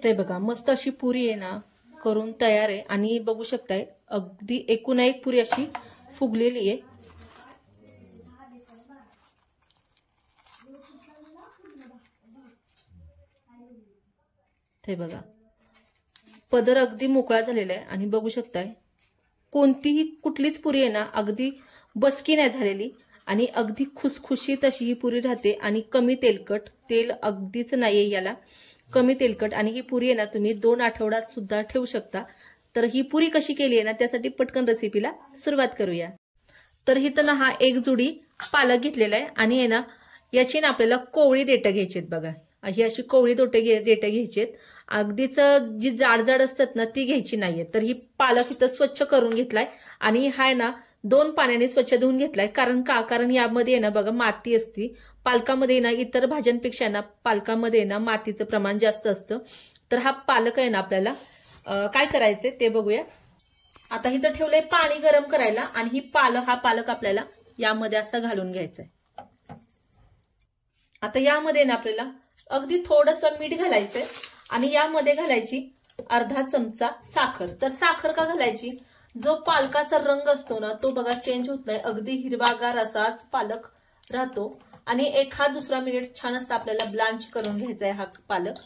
ते बघा मस्त अशी पुरी आहे ना करून तयार आहे आणि बघू शकताय अगदी एकूण एक पुरी अशी फुगलेली आहे। ते बघा पदर अगदी मोकळा झालेला आहे आणि बघू शकताय कोणतीही कुठलीच पुरी आहे ना अगदी बसकी नाही झालेली आणि अगदी खुसखुशीत अशी ही पुरी राहते आणि कमी तेलकट, तेल अगदीच नाहीये याला, कमी तेलकट। आणि ही पुरी आहे ना तुम्ही 2 आठवड्यात सुद्धा ठेवू शकता। तर ही पुरी कशी केली आहे ना त्यासाठी पटकन रेसिपीला सुरुवात करूया। तर इथं ना हा एक जुडी पालक घेतलेला आहे आणि आहे ना याची ना आपल्याला कोवळी देठं घ्यायची आहेत। बघा ही अशी कोवळी देठं घ्यायची आहेत, अगदीच जी जाड जाड असतात ना ती घ्यायची नाहीये। तर ही पालक इथं स्वच्छ करून घेतलाय आणि हा ना 2 पाण्याने स्वच्छ धुवून घेतलाय। कारण यामध्ये ना बघा माती असती, पालकामध्ये ना इतर भाज्यांपेक्षा ना पालकामध्ये ना मातीचं प्रमाण जास्त असतं। तर हा पालक आहे ना आपल्याला काय करायचंय ते बघूया। आता इथं ठेवलंय पाणी गरम करायला आणि हा पालक आपल्याला यामध्ये असा घालून घ्यायचा आहे। आता यामध्ये ना आपल्याला अगदी थोडंसं मीठ घालायचंय आणि यामध्ये घालायची अर्धा चमचा साखर। तर साखर का घालायची, जो पालकाचा रंग असतो ना तो बघा चेंज होत नाही, अगदी हिरवागार असाच पालक राहतो आणि एखाद दुसरा मिनिट छान असं आपल्याला ब्लांच करून घ्यायचा आहे हा पालक।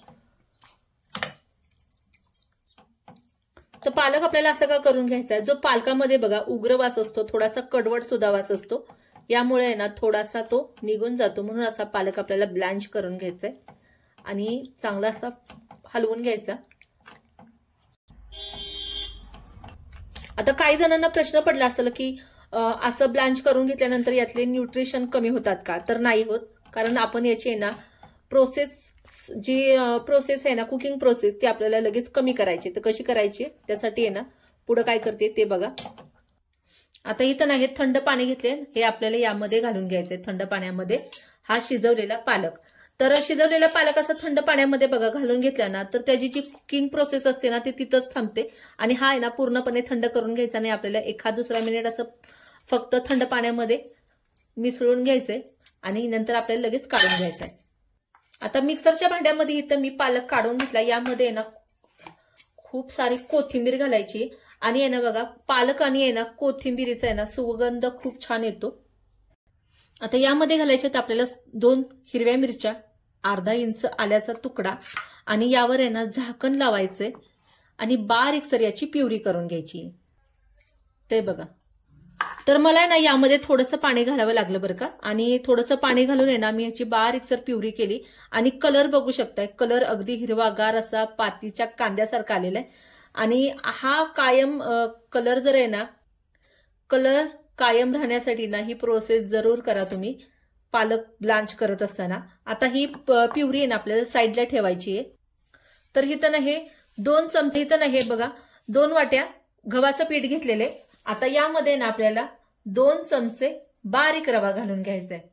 तर पालक आपल्याला असं का करून घ्यायचा आहे, जो पालकामध्ये बघा उग्र वास असतो, थोडासा कडवट सुद्धा वास असतो, यामुळे ना थोडासा तो निघून जातो, म्हणून असा पालक आपल्याला ब्लांच करून घ्यायचा आहे आणि चांगला असा हलवून घ्यायचा। आता काही जणांना प्रश्न पडला असेल की असं ब्लांच करून घेतल्यानंतर यातले न्यूट्रिशन कमी होतात का, तर नाही होत, कारण आपण याची ना प्रोसेस आहे ना कुकिंग प्रोसेस ती आपल्याला लगेच कमी करायची। तर कशी करायची त्यासाठी आहे ना पुढे काय करते ते बघा। आता इथं ना हे थंड पाणी घेतले, हे आपल्याला यामध्ये घालून घ्यायचंय थंड पाण्यामध्ये हा शिजवलेला पालक। तर शिजवलेला पालक असा थंड पाण्यामध्ये बघा घालून घेतला ना तर त्याची जी कुकिंग प्रोसेस असते ना ती तिथंच थांबते आणि हा आहे ना पूर्णपणे थंड करून घ्यायचा नाही, आपल्याला एखाद दुसरा मिनिट असं फक्त थंड पाण्यामध्ये मिसळून घ्यायचंय आणि नंतर आपल्याला लगेच काढून घ्यायचंय। आता मिक्सरच्या भांड्यामध्ये इथं मी पालक काढून घेतला, यामध्ये ना खूप सारी कोथिंबीर घालायची आणि आहे ना बघा पालक आणि आहे ना कोथिंबीरीचा आहे ना सुगंध खूप छान येतो। आता यामध्ये घालायचे आपल्याला 2 हिरव्या मिरच्या, अर्धा इंच आल्याचा तुकडा आणि यावर आहे ना झाकण लावायचंय आणि बारीक सर याची प्युरी करून घ्यायची। ते बघा तर मला ना यामध्ये थोडंसं पाणी घालावं लागलं बरं का, आणि थोडंसं पाणी घालून आहे ना मी याची बारीक सर प्युरी केली आणि कलर बघू शकताय, कलर अगदी हिरवागार असा पातीच्या कांद्यासारखा आलेला आहे आणि हा कायम कलर जर आहे ना कलर कायम राहण्यासाठी ना ही प्रोसेस जरूर करा तुम्ही पालक ब्लांच करत असताना। आता ही प्युरी आहे ना आपल्याला साईडला ठेवायची आहे। तर इथं ना हे 2 चमचे, इथं ना हे बघा 2 वाट्या गव्हाचं पीठ घेतलेले। आता यामध्ये ना आपल्याला 2 चमचे बारीक रवा घालून घ्यायचा आहे।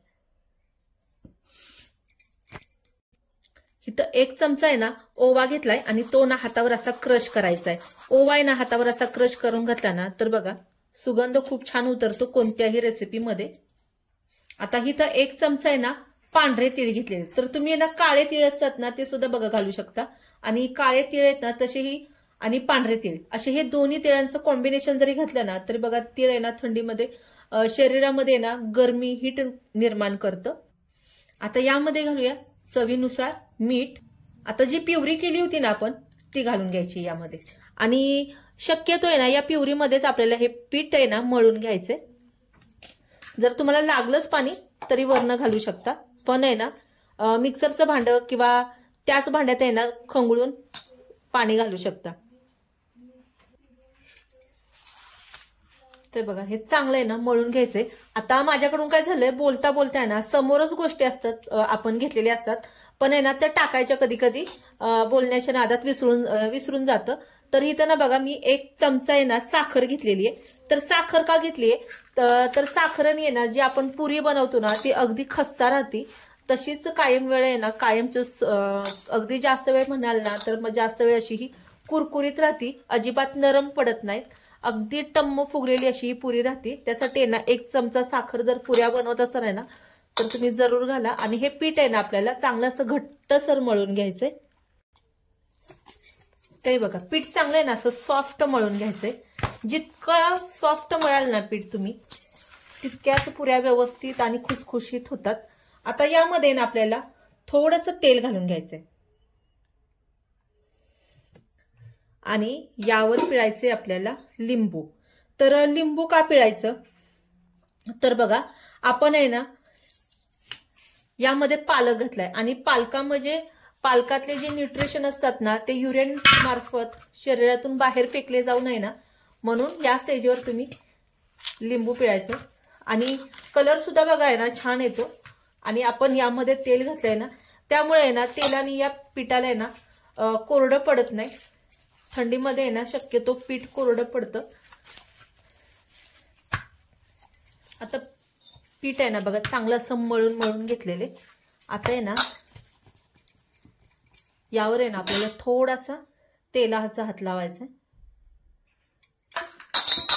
इथं 1 चमचा आहे ना ओवा घेतलाय आणि तो ना हातावर असा क्रश करायचा आहे। ओवा आहे ना हातावर असा क्रश करून घातला ना तर बघा सुगंध खूप छान उतरतो कोणत्याही रेसिपीमध्ये। आता इथं 1 चमचा आहे ना पांढरे तीळ घेतलेले, तर तुम्ही ना काळे तीळ असतात ना ते सुद्धा बघा घालू शकता आणि काळे तीळ आहेत ना तसेही आणि पांढरे तीळ असे हे दोन्ही तिळांचं कॉम्बिनेशन जरी घातलं ना तरी बघा तीळ आहे ना थंडीमध्ये शरीरामध्ये ना गरमी हीट निर्माण करतं। आता यामध्ये घालूया चवीनुसार मीठ। आता जी प्युरी केली होती ना आपण ती घालून घ्यायची यामध्ये आणि शक्यतो आहे ना या प्युरीमध्येच आपल्याला हे पीठ आहे ना मळून घ्यायचंय। जर तुम्हाला लागलंच पाणी तरी वरनं घालू शकता, पण आहे ना मिक्सरचं भांडं किंवा त्याच भांड्यात आहे ना खंगळून पाणी घालू शकता। ते बघा हे चांगलं आहे ना मळून घ्यायचंय। आता माझ्याकडून काय झालंय बोलता बोलता आहे ना समोरच गोष्टी असतात आपण घेतलेल्या असतात, पण आहे ना त्या टाकायच्या कधी कधी बोलण्याच्या नादात विसरून जातं। तर इथं ना बघा मी 1 चमचा आहे ना साखर घेतलेली आहे। तर साखर का घेतलीये तर साखरने आहे ना जी आपण पुरी बनवतो ना ती अगदी खस्ता राहते, तशीच कायम वेळ आहे ना कायमच अगदी जास्त वेळ म्हणाल ना तर मग जास्त वेळ अशी ही कुरकुरीत राहते, अजिबात नरम पडत नाहीत, अगदी टम्म फुगलेली अशी ही पुरी राहते। त्यासाठी आहे ना 1 चमचा साखर जर पुऱ्या बनवत असाल ना तर तुम्ही जरूर घाला आणि हे पीठ आहे ना आपल्याला चांगलं असं घट्टसर मळून घ्यायचंय। ते बघा पीठ चांगलं आहे ना असं सॉफ्ट मळून घ्यायचंय. जितकं सॉफ्ट मळाल ना पीठ तुम्ही तितक्याच पुऱ्या व्यवस्थित आणि खुसखुशीत होतात. आता यामध्ये ना आपल्याला थोडंसं तेल घालून घ्यायचंय आणि यावर पिळायचे आपल्याला लिंबू. तर लिंबू का पिळायचं तर बघा आपण आहे ना यामध्ये पालक घातलाय आणि पालकातले जे न्यूट्रिशन असतात ना ते युरिन मार्फत शरीरातून बाहेर फेकले जाऊ नये ना म्हणून या स्टेजवर तुम्ही लिंबू पिळायचं. आणि कलर सुद्धा बघा आहे ना छान येतो. आणि आपण यामध्ये तेल घातलंय ना त्यामुळे आहे ना तेलाने या पिठाला आहे ना कोरडं पडत नाही. थंडीमध्ये आहे ना शक्यतो पीठ कोरडं पडतं. आता पीठ आहे ना बघा चांगलं असं मळून घेतलेले. आता आहे ना यावर आहे ना आपल्याला थोडासा तेलाचा हात लावायचा.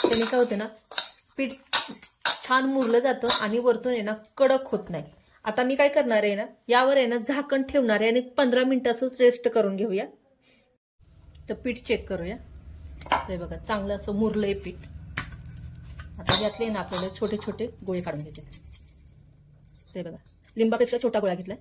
त्याने काय होतं ना पीठ छान मुरलं जातं आणि वरतून आहे ना कडक होत नाही. आता मी काय करणार आहे ना यावर आहे ना झाकण ठेवणार आहे आणि 15 मिनिटांच रेस्ट करून घेऊया. तर पीठ चेक करूया. ते बघा चांगलं असं मुरलंय पीठ. आता यातले ना आपल्याला छोटे छोटे गोळे काढून घ्यायचे. ते बघा लिंबापेक्षा छोटा गोळा घेतलाय.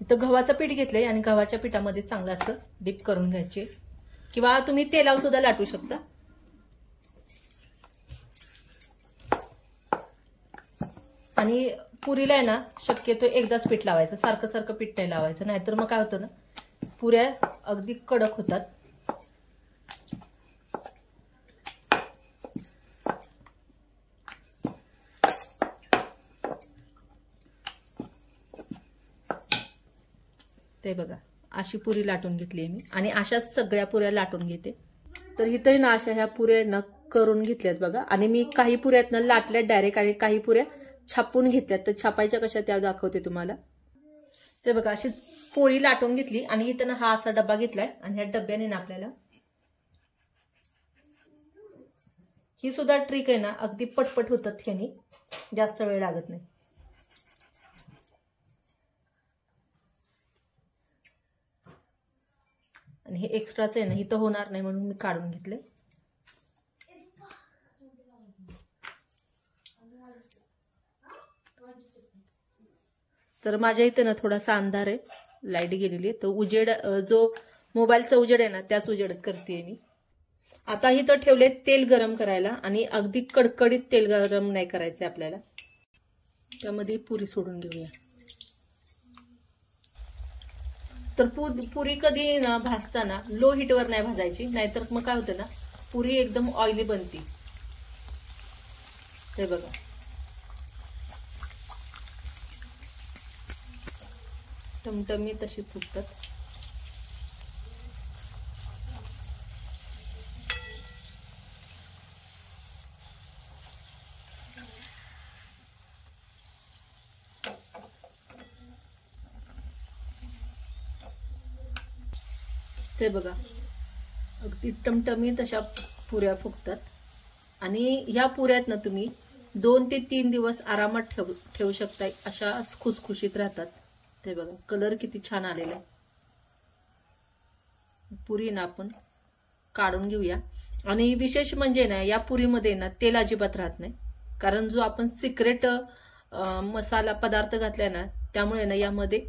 इथं गव्हाचं पीठ घेतलंय आणि गव्हाच्या पिठामध्ये चांगलं असं डीप करून घ्यायचे किंवा तुम्ही तेलावर सुद्धा लाटू शकता. आणि पुरीला आहे ना शक्यतो एकदाच पीठ लावायचं. सारखं सारखं पीठ नाही लावायचं नाहीतर मग काय होतं ना पुऱ्या अगदी कडक होतात. ते बघा अशी पुरी लाटून घेतली आहे मी आणि अशाच सगळ्या पुऱ्या लाटून घेते. तर इथे ना अशा ह्या पुऱ्या ना करून घेतल्यात बघा. आणि मी काही पुऱ्यात ना लाटल्यात डायरेक्ट आणि काही पुऱ्या छापून घेतल्यात. तर छापायच्या कशा त्या दाखवते तुम्हाला. ते बघा अशी पोळी लाटून घेतली आणि इथं ना हा असा डब्बा घेतलाय आणि ह्या डब्याने ना आपल्याला ही सुद्धा ट्रिक आहे ना अगदी पटपट होतात. ह्यानी जास्त वेळ लागत नाही. आणि हे एक्स्ट्राच आहे ना इथं होणार नाही म्हणून मी काढून घेतले. तर माझ्या इथं ना थोडासा अंधार आहे. लाईट गेलेली आहे. तो उजेड जो मोबाईलचा उजेड आहे ना त्याच उजेड करते मी. आता इथं ठेवले तेल गरम करायला आणि अगदी कडकडीत तेल गरम नाही करायचं आपल्याला. त्यामध्ये पुरी सोडून घेऊया. तर पुरी कधी ना भाजताना लो हीटवर नाही भाजायची नाहीतर मग काय होतं ना पुरी एकदम ऑइली बनती. ते बघा टमटमी तशी फुगतात. ते बघा अगदी टमटमी तशा पुऱ्या फुगतात. आणि ह्या पुऱ्यात ना तुम्ही 2 ते 3 दिवस आरामात ठेवू शकता. अशा खुसखुशीत राहतात. ते बघा कलर किती छान आलेला आहे. पुरी ना आपण काढून घेऊया. आणि विशेष म्हणजे ना या पुरीमध्ये ना तेल अजिबात राहत नाही कारण जो आपण सिक्रेट मसाला पदार्थ घातलाय ना त्यामुळे ना यामध्ये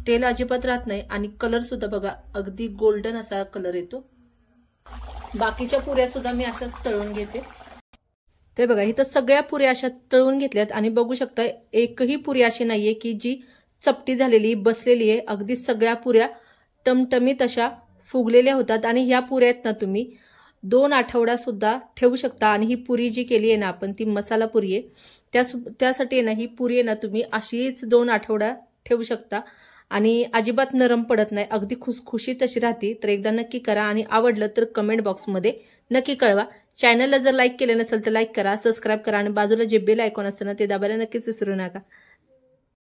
तेल अजिबात राहत नाही. आणि कलर सुद्धा बघा अगदी गोल्डन असा कलर येतो. बाकीच्या पुऱ्या सुद्धा मी अशाच तळून घेते. ते बघा इथं सगळ्या पुऱ्या अशा तळून घेतल्यात आणि बघू शकता एकही पुरी अशी नाहीये की जी चपटी झालेली बसलेली आहे. अगदी सगळ्या पुऱ्या टमटमीत अशा फुगलेल्या होतात. आणि ह्या पुऱ्यात ना तुम्ही 2 आठवडा सुद्धा ठेवू शकता. आणि ही पुरी जी केली आहे ना आपण ती मसाला पुरी आहे त्यासाठी ना ही पुरी आहे ना तुम्ही अशीच 2 आठवडा ठेवू शकता आणि अजिबात नरम पडत नाही. अगदी खुसखुशीत अशी राहते. तर एकदा नक्की करा आणि आवडलं तर कमेंट बॉक्समध्ये नक्की कळवा. चॅनलला जर लाईक केलं नसेल तर लाईक करा, सबस्क्राईब करा आणि बाजूला जे बेल आयकॉन असतं ना ते दाबायला नक्कीच विसरू नका.